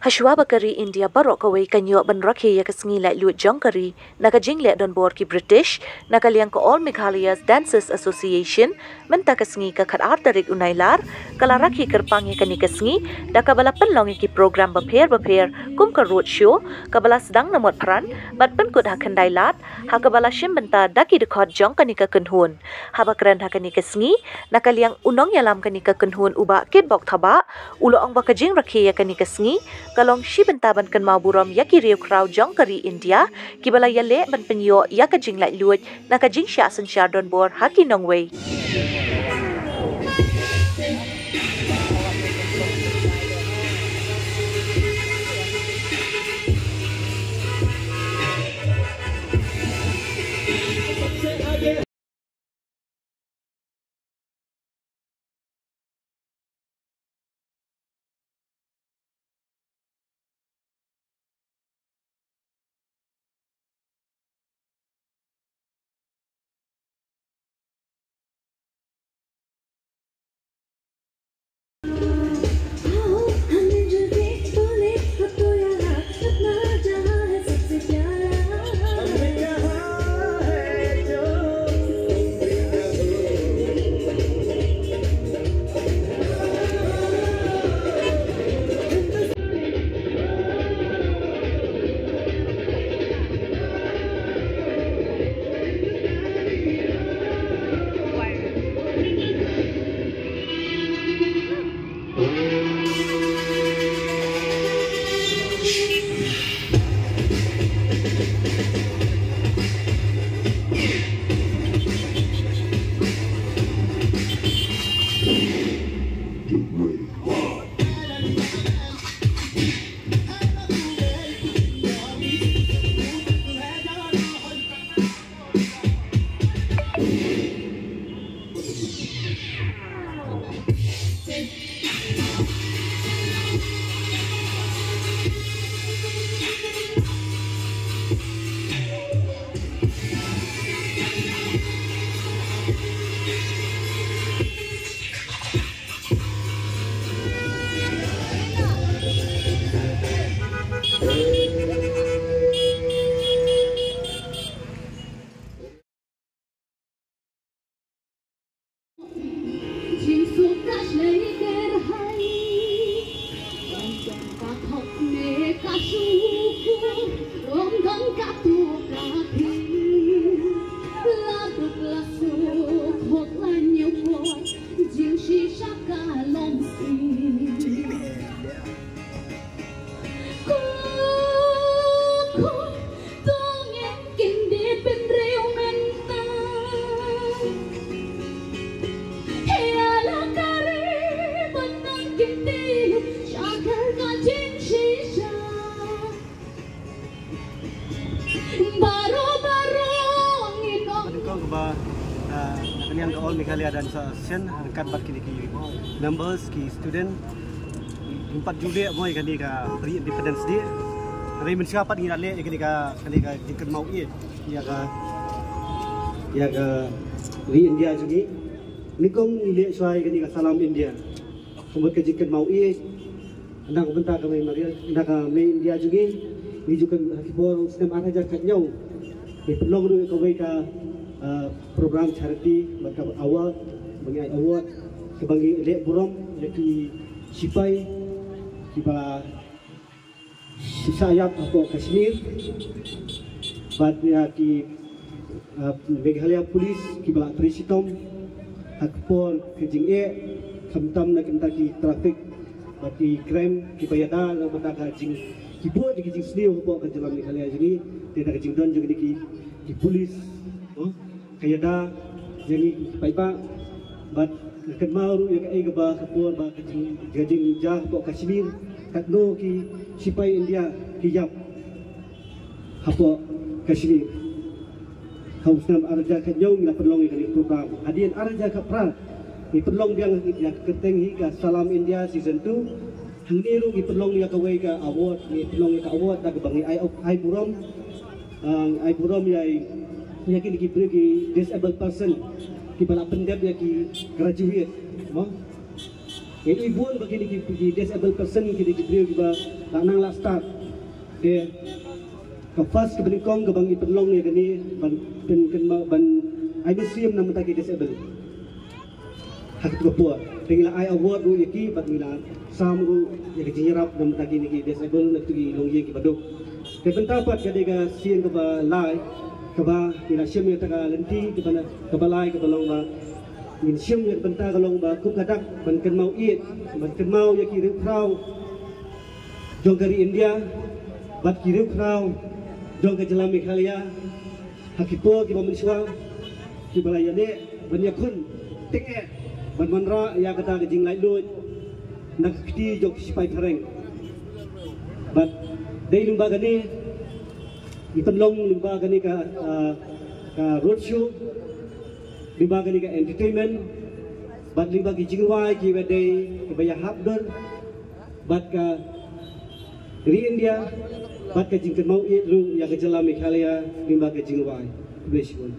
Hashwa bakari India barok kawai kanyo ban rakhi ya kasngi lai luat jongkari naka jingle don board ki British naka liang ko All Meghalaya's Dancers Association menta kasngi ka khat tarik unailar kala rakhi kerpang ya kani kasngi da kabala penlong ki program bapher kum ka road show kabala sedang namot peran bat pen kut hakan dailat ha kabala shim benta daki dekhot jong kani ka kenhun ha bakran ha kani kasngi naka liang unong yalam kani ka kenhun uba kit bok thaba ulo ong bakajing rakhi ya kani kasngi kalong shi bentaban kan mau buram ya ki riu crowd jong kari India kibala ya le ban penyo ya ka jing lai luat na ka jing sha san sha don bor haki nong wei Nakalian ka All Meghalaya Dance Association angkat bat kini ki members ki student 4 Juli mo kani ka pre independence day hari mensiapat ngi ale kani ka jingkan mau ya ka re India jugi nikong ile swai kani ka salam India sumber ka jingkan mau andang benta ka mai maria andang ka mai India jugi ni juga hakibor sistem araja katnyau di pelong ru ka wei ka program charity baka award bagi award kebangi lek burom leki sipai kiba sisayap atau Kashmir bad ya ki Meghalaya Police kiba Trisitom hakpor kejing kamtam na ki traffic bagi crime kiba yada la mata ka jing kibo di kejing sni ko ka jalan Meghalaya jadi tidak kejing don juga di police kayada jadi paipa bat kemaru ya kai gaba kapur ba kajing jah ko Kashmir katno ki sipai India hijab hapo Kashmir hausnam arja kanyong na perlong ni program hadian arja kapra ni perlong biang ya keteng hi ka Salam India season 2 hangniru ki perlong ya kawai ka award ni perlong ka award da bangi ai burom ya yakin ki pergi disabled person ki bala pendap ya ki graduate mo yang ibuan bagi ni ki disabled person ki pergi ba nang la start dia ke first ke beningkong ke bang ipenlong ni kini ban pen ban I museum nama taki disabled hak tu puas tinggal I award du yaki bat mila sam ru ya ke jinrap nama taki ni disabled nak tu longi ki baduk ke pentapat ke dega sien ke ba lai ke ba mila sim ya taka lenti ke ba lai ke balong ba min sim ya benta kalong ba kup kadak ban ken mau it ban ken mau yaki ru prau jong dari India bat ki ru prau jong ke Jalan Meghalaya hakipo ki mamuniswa ki balaya ne banyakun teke ban manra ya kata ke jing lai lut nak kiti jok sipai thareng bat dei limbaga ni ipenlong limbaga ni ka road show limbaga ni ka entertainment bat limbaga jingwai ki badai ke baya habdon bat ka dari India bat ka jingkan mau it lu ya ke Jalan Meghalaya limbaga jingwai bless you.